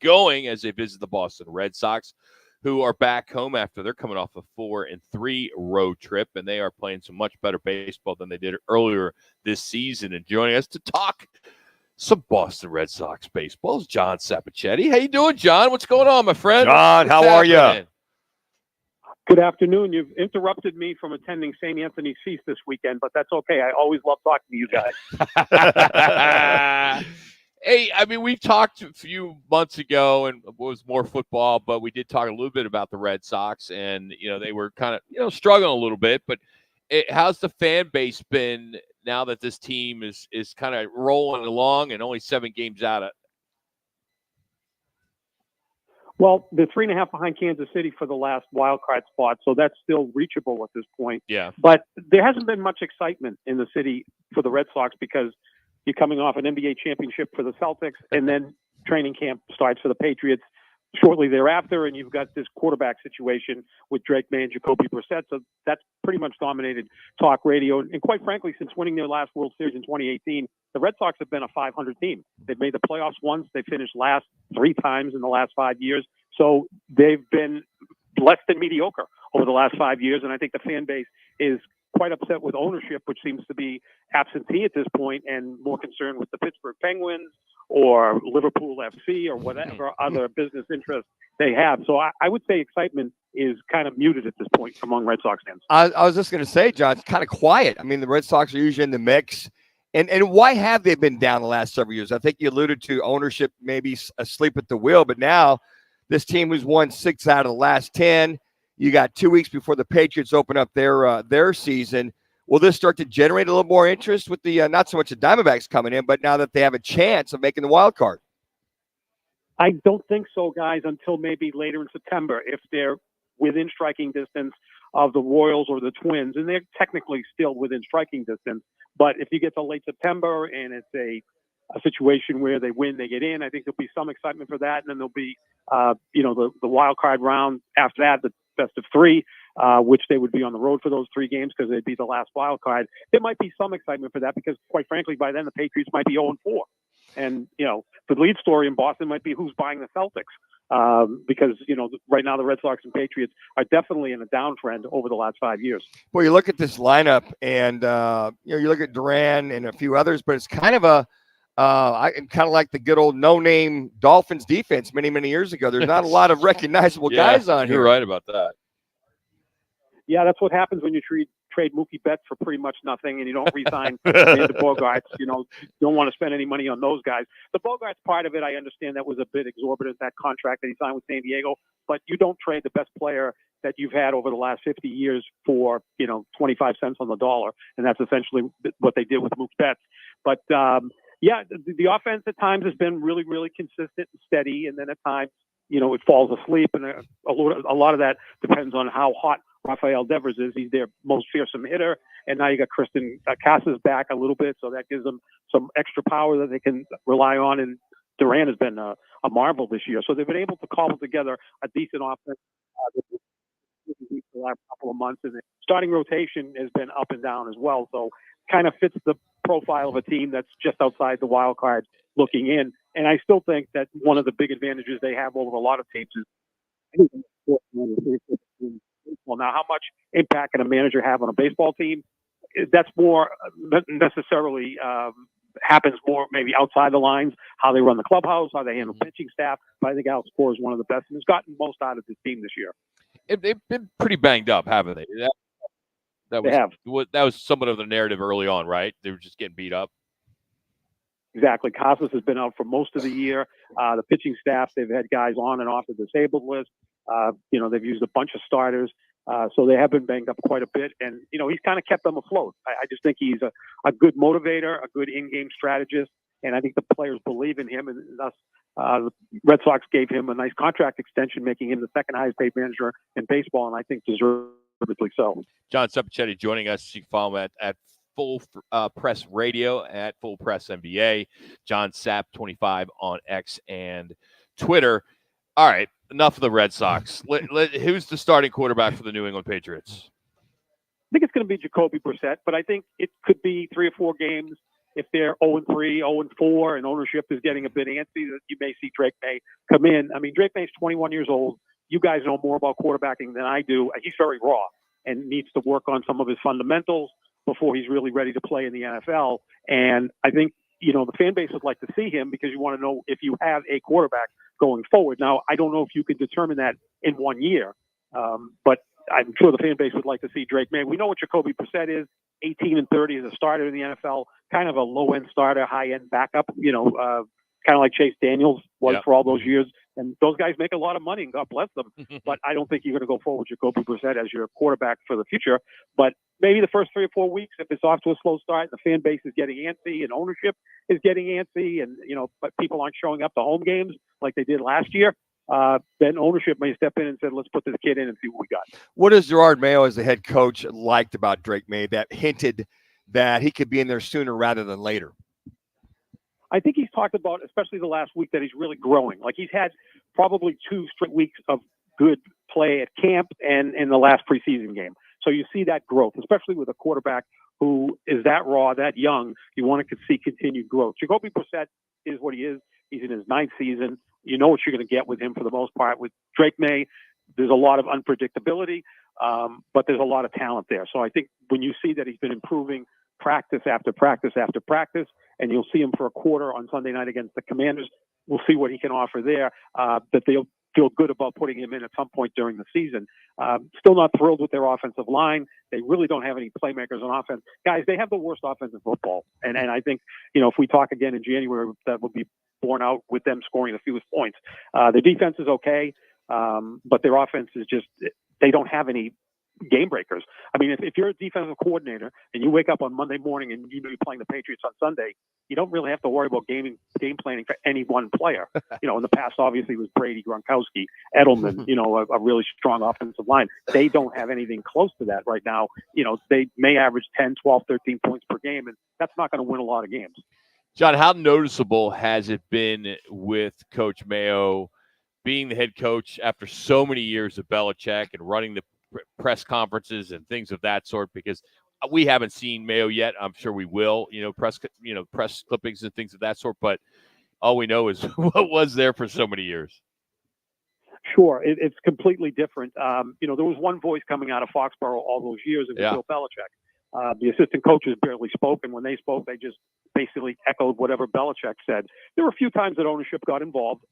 going as they visit the Boston Red Sox, who are back home after they're coming off a 4-3 road trip, and they are playing some much better baseball than they did earlier this season. And joining us to talk some Boston Red Sox baseball is John Sapochetti. How you doing, John? What's going on, my friend? John, how are you? Good afternoon. You've interrupted me from attending St. Anthony's Feast this weekend, but that's okay. I always love talking to you guys. Hey, I mean, we talked a few months ago, and it was more football, but we did talk a little bit about the Red Sox, and, they were kind of, struggling a little bit. But how's the fan base been now that this team is kind of rolling along and only 7 games out of? Well, they're 3.5 behind Kansas City for the last wild card spot, so that's still reachable at this point. Yeah. But there hasn't been much excitement in the city for the Red Sox because you're coming off an NBA championship for the Celtics, and then training camp starts for the Patriots shortly thereafter, and you've got this quarterback situation with Drake May and Jacoby Brissett. So that's pretty much dominated talk radio. And quite frankly, since winning their last World Series in 2018, the Red Sox have been a 500 team. They've made the playoffs once. They finished last 3 times in the last 5 years. So they've been less than mediocre over the last 5 years, and I think the fan base is quite upset with ownership, which seems to be absentee at this point and more concerned with the Pittsburgh Penguins or Liverpool FC or whatever other business interests they have. So I would say excitement is kind of muted at this point among Red Sox fans. I was just going to say, John, it's kind of quiet. I mean, the Red Sox are usually in the mix. And why have they been down the last several years? I think you alluded to ownership maybe asleep at the wheel, but now this team has won 6 out of the last 10. You got 2 weeks before the Patriots open up their season. Will this start to generate a little more interest with the not so much the Diamondbacks coming in, but now that they have a chance of making the wild card? I don't think so, guys, until maybe later in September, if they're within striking distance of the Royals or the Twins, and they're technically still within striking distance. But if you get to late September and it's a situation where they win, they get in, I think there'll be some excitement for that. And then there'll be, the wild card round after that, the best of 3, which they would be on the road for those 3 games because they'd be the last wild card. There might be some excitement for that because, quite frankly, by then the Patriots might be 0-4. And, the lead story in Boston might be who's buying the Celtics because, right now the Red Sox and Patriots are definitely in a downtrend over the last 5 years. Well, you look at this lineup and, you look at Duran and a few others, but it's kind of kind of like the good old no-name Dolphins defense many, many years ago. There's not a lot of recognizable guys on here. You're right about that. Yeah, that's what happens when you trade Mookie Betts for pretty much nothing and you don't re-sign the Bogarts. You don't want to spend any money on those guys. The Bogarts part of it, I understand that was a bit exorbitant, that contract that he signed with San Diego, but you don't trade the best player that you've had over the last 50 years for, 25 cents on the dollar. And that's essentially what they did with Mookie Betts. But, the offense at times has been really, really consistent and steady. And then at times, it falls asleep. And a lot of that depends on how hot Rafael Devers is. He's their most fearsome hitter. And now you got Kristen Casas back a little bit. So that gives them some extra power that they can rely on. And Duran has been a marvel this year. So they've been able to cobble together a decent offense the last couple of months. And the starting rotation has been up and down as well. So kind of fits the profile of a team that's just outside the wild card looking in. And I still think that one of the big advantages they have over a lot of teams is well, now how much impact can a manager have on a baseball team? That's more necessarily happens more maybe outside the lines, how they run the clubhouse, how they handle pitching staff. But I think Alex Cora is one of the best and has gotten most out of his team this year. They've been pretty banged up, haven't they? That was somewhat of the narrative early on, right? They were just getting beat up. Exactly. Casas has been out for most of the year. The pitching staff, they've had guys on and off the disabled list. They've used a bunch of starters. So they have been banged up quite a bit. And, he's kind of kept them afloat. I just think he's a good motivator, a good in-game strategist. And I think the players believe in him. And thus, the Red Sox gave him a nice contract extension, making him the second highest paid manager in baseball. And I think deservedly so. John Sapochetti joining us. You can follow him at Full Press Radio, at Full Press NBA. John Sap 25 on X and Twitter. All right, enough of the Red Sox. Who's the starting quarterback for the New England Patriots? I think it's going to be Jacoby Brissett, but I think it could be 3 or 4 games if they're 0-3, 0-4, and ownership is getting a bit antsy, that you may see Drake May come in. I mean, Drake May's 21 years old. You guys know more about quarterbacking than I do. He's very raw and needs to work on some of his fundamentals before he's really ready to play in the NFL. And I think, the fan base would like to see him because you want to know if you have a quarterback going forward. Now, I don't know if you could determine that in 1 year, but I'm sure the fan base would like to see Drake May. We know what Jacoby Brissett is, 18-30 as a starter in the NFL, kind of a low-end starter, high-end backup, kind of like Chase Daniels was for all those years. And those guys make a lot of money, and God bless them. But I don't think you're going to go forward with Jacoby Brissett as your quarterback for the future. But maybe the first 3 or 4 weeks, if it's off to a slow start, the fan base is getting antsy and ownership is getting antsy, and but people aren't showing up to home games like they did last year, then ownership may step in and say, let's put this kid in and see what we got. What does Gerard Mayo as the head coach liked about Drake May that hinted that he could be in there sooner rather than later? I think he's talked about, especially the last week, that he's really growing. Like, he's had probably 2 straight weeks of good play at camp and in the last preseason game. So you see that growth, especially with a quarterback who is that raw, that young. You want to see continued growth. Jacoby Brissett is what he is. He's in his 9th season. You know what you're going to get with him for the most part. With Drake May, there's a lot of unpredictability, but there's a lot of talent there. So I think when you see that he's been improving practice after practice after practice, and you'll see him for a quarter on Sunday night against the Commanders, we'll see what he can offer there, that they'll feel good about putting him in at some point during the season. Still not thrilled with their offensive line. They really don't have any playmakers on offense. Guys, they have the worst offense in football. And I think, if we talk again in January, that will be borne out with them scoring the fewest points. Their defense is okay, but their offense is just, they don't have any game breakers. I mean, if you're a defensive coordinator and you wake up on Monday morning and you're playing the Patriots on Sunday, you don't really have to worry about game planning for any one player. In the past, obviously, it was Brady, Gronkowski, Edelman, a really strong offensive line. They don't have anything close to that right now. They may average 10, 12, 13 points per game, and that's not going to win a lot of games. John, how noticeable has it been with Coach Mayo being the head coach after so many years of Belichick and running the press conferences and things of that sort? Because we haven't seen Mayo yet. I'm sure we will, press clippings and things of that sort. But all we know is what was there for so many years. Sure, it's completely different. There was one voice coming out of Foxborough all those years. It was Bill Belichick. The assistant coaches barely spoke, and when they spoke, they just basically echoed whatever Belichick said. There were a few times that ownership got involved,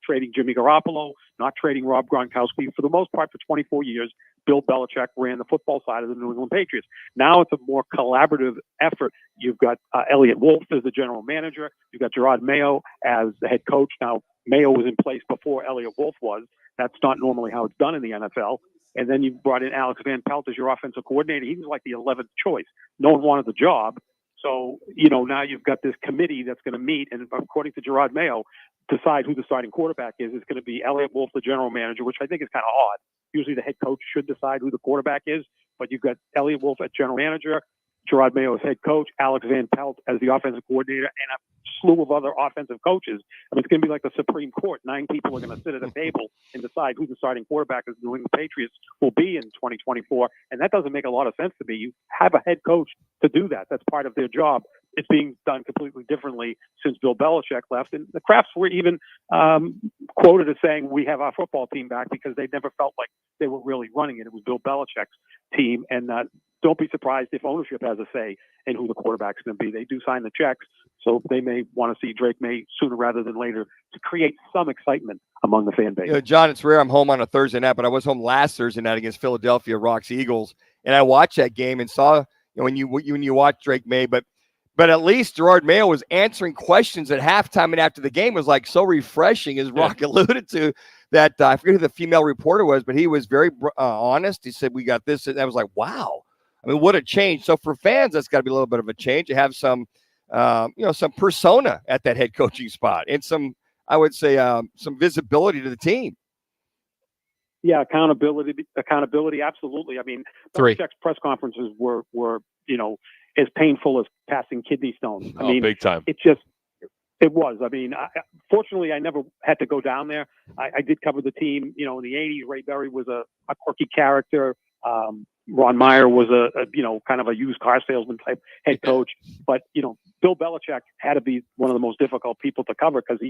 trading Jimmy Garoppolo, not trading Rob Gronkowski. For the most part, for 24 years, Bill Belichick ran the football side of the New England Patriots. Now it's a more collaborative effort. You've got Elliott Wolf as the general manager. You've got Gerard Mayo as the head coach. Now, Mayo was in place before Elliott Wolf was. That's not normally how it's done in the NFL. And then you brought in Alex Van Pelt as your offensive coordinator. He was like the 11th choice. No one wanted the job. So, now you've got this committee that's going to meet, and according to Gerard Mayo, decide who the starting quarterback is. It's going to be Elliott Wolf, the general manager, which I think is kind of odd. Usually the head coach should decide who the quarterback is, but you've got Elliott Wolf as general manager, Gerard Mayo as head coach, Alex Van Pelt as the offensive coordinator, and a slew of other offensive coaches. I mean, it's going to be like the Supreme Court. 9 people are going to sit at a table and decide who the starting quarterback of the New England Patriots will be in 2024. And that doesn't make a lot of sense to me. You have a head coach to do that. That's part of their job. It's being done completely differently since Bill Belichick left. And the Krafts were even quoted as saying, we have our football team back, because they never felt like they were really running it. It was Bill Belichick's team. And don't be surprised if ownership has a say in who the quarterback's going to be. They do sign the checks, so they may want to see Drake May sooner rather than later to create some excitement among the fan base. John, it's rare I'm home on a Thursday night, but I was home last Thursday night against Philadelphia Rocks Eagles, and I watched that game and saw when you watch Drake May, but at least Gerard Mayo was answering questions at halftime and after the game. Was like so refreshing, as Rock alluded to. That I forget who the female reporter was, but he was very honest. He said, "We got this," and I was like, "Wow." I mean, what a change. So for fans, that's got to be a little bit of a change to have some, some persona at that head coaching spot and some, I would say, some visibility to the team. Yeah, accountability, absolutely. I mean, Belichick's press conferences were as painful as passing kidney stones. I mean, big time. It was. I mean, fortunately, I never had to go down there. I did cover the team, in the 80s. Ray Berry was a quirky character. Ron Meyer was a kind of a used car salesman type head coach. But, Bill Belichick had to be one of the most difficult people to cover because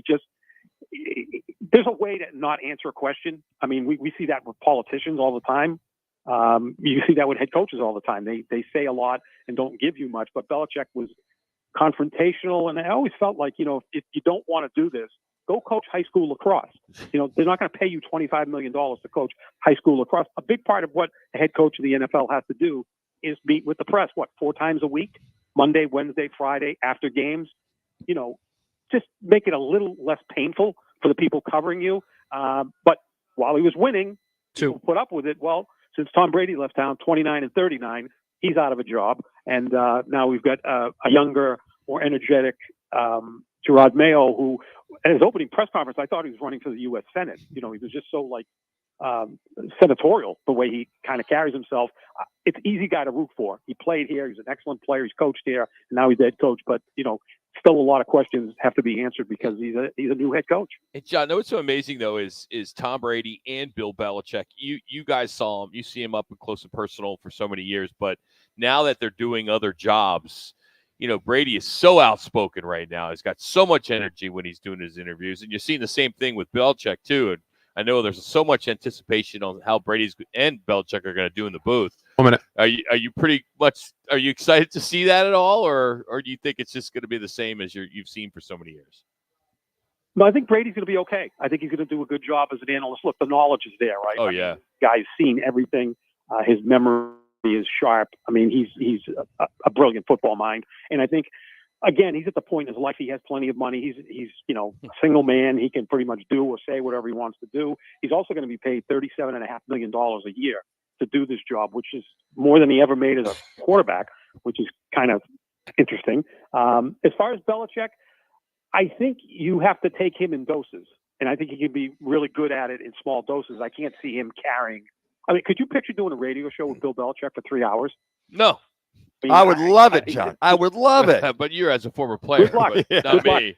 there's a way to not answer a question. I mean, we see that with politicians all the time. You see that with head coaches all the time. They say a lot and don't give you much. But Belichick was confrontational, and I always felt like, if you don't want to do this, go coach high school lacrosse. They're not going to pay you $25 million to coach high school lacrosse. A big part of what a head coach of the NFL has to do is meet with the press, 4 times a week, Monday, Wednesday, Friday, after games. Just make it a little less painful for the people covering you. But while he was winning, people put up with it. Well, since Tom Brady left town, 29-39, he's out of a job. And now we've got a younger, more energetic Gerard Mayo, who at his opening press conference, I thought he was running for the U.S. Senate. He was just so senatorial the way he kind of carries himself. It's easy guy to root for. He played here. He's an excellent player. He's coached here, and now he's head coach. But still a lot of questions have to be answered because he's a new head coach. And John, what's so amazing though is Tom Brady and Bill Belichick. You guys saw him. You see him up close and personal for so many years, but now that they're doing other jobs, Brady is so outspoken right now. He's got so much energy when he's doing his interviews, and you're seeing the same thing with Belichick too. And I know there's so much anticipation on how Brady's and Belichick are going to do in the booth. 1 minute. Are you excited to see that at all, or do you think it's just going to be the same as you've seen for so many years? No, I think Brady's going to be okay. I think he's going to do a good job as an analyst. Look, the knowledge is there, right? Oh, yeah. Guy's seen everything. His memory is sharp. I mean, he's a brilliant football mind. And I think, again, he's at the point in his life, he has plenty of money. He's a single man. He can pretty much do or say whatever he wants to do. He's also going to be paid $37.5 million a year to do this job, which is more than he ever made as a quarterback, which is kind of interesting. As far as Belichick, I think you have to take him in doses, and I think he can be really good at it in small doses. I can't see him carrying. I mean, could you picture doing a radio show with Bill Belichick for 3 hours? No. I would love it, John. I would love it. But you're as a former player. Good luck. But not me.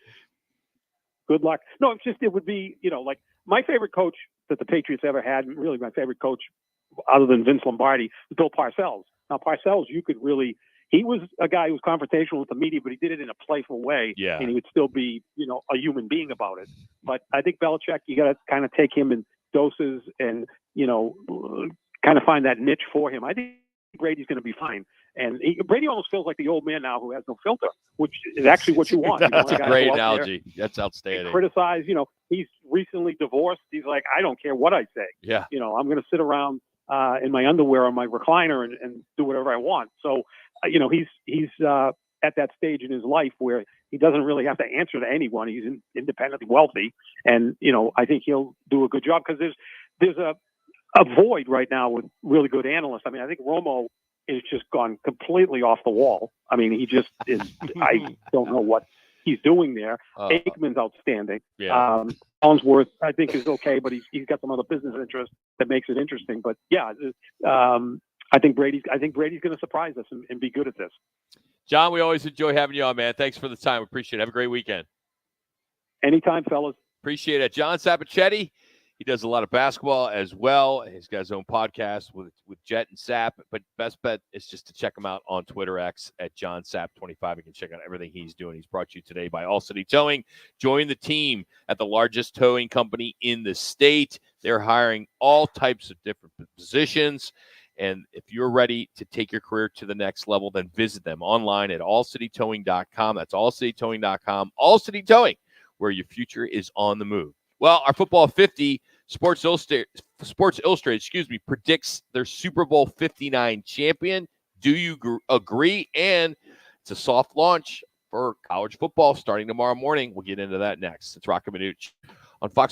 Good luck. No, it would be, like my favorite coach that the Patriots ever had, and really my favorite coach other than Vince Lombardi, was Bill Parcells. Now, Parcells, he was a guy who was confrontational with the media, but he did it in a playful way. Yeah. And he would still be, a human being about it. But I think Belichick, you got to kind of take him in doses and, kind of find that niche for him. I think Brady's going to be fine. And Brady almost feels like the old man now who has no filter, which is actually what you want. That's a great analogy. That's outstanding. Criticize, he's recently divorced. He's like, I don't care what I say. Yeah. I'm going to sit around in my underwear on my recliner and do whatever I want. So, he's at that stage in his life where he doesn't really have to answer to anyone. He's independently wealthy. And, I think he'll do a good job because there's a void right now with really good analysts. I mean, I think Romo is just gone completely off the wall. I mean, he just is. I don't know what he's doing there. Aikman's outstanding. Yeah. Collinsworth, I think, is okay, but he's got some other business interest that makes it interesting. But yeah, I think Brady's going to surprise us and be good at this. John, we always enjoy having you on, man. Thanks for the time. Appreciate it. Have a great weekend. Anytime, fellas. Appreciate it. John Sapochetti. He does a lot of basketball as well. He's got his own podcast with Jet and Sap. But best bet is just to check him out on Twitter X at JohnSap25. You can check out everything he's doing. He's brought to you today by All City Towing. Join the team at the largest towing company in the state. They're hiring all types of different positions. And if you're ready to take your career to the next level, then visit them online at allcitytowing.com. That's allcitytowing.com. All City Towing, where your future is on the move. Well, our Football 50 Sports Illustrated, predicts their Super Bowl 59 champion. Do you agree? And it's a soft launch for college football starting tomorrow morning. We'll get into that next. It's Rock and Manuch on Fox.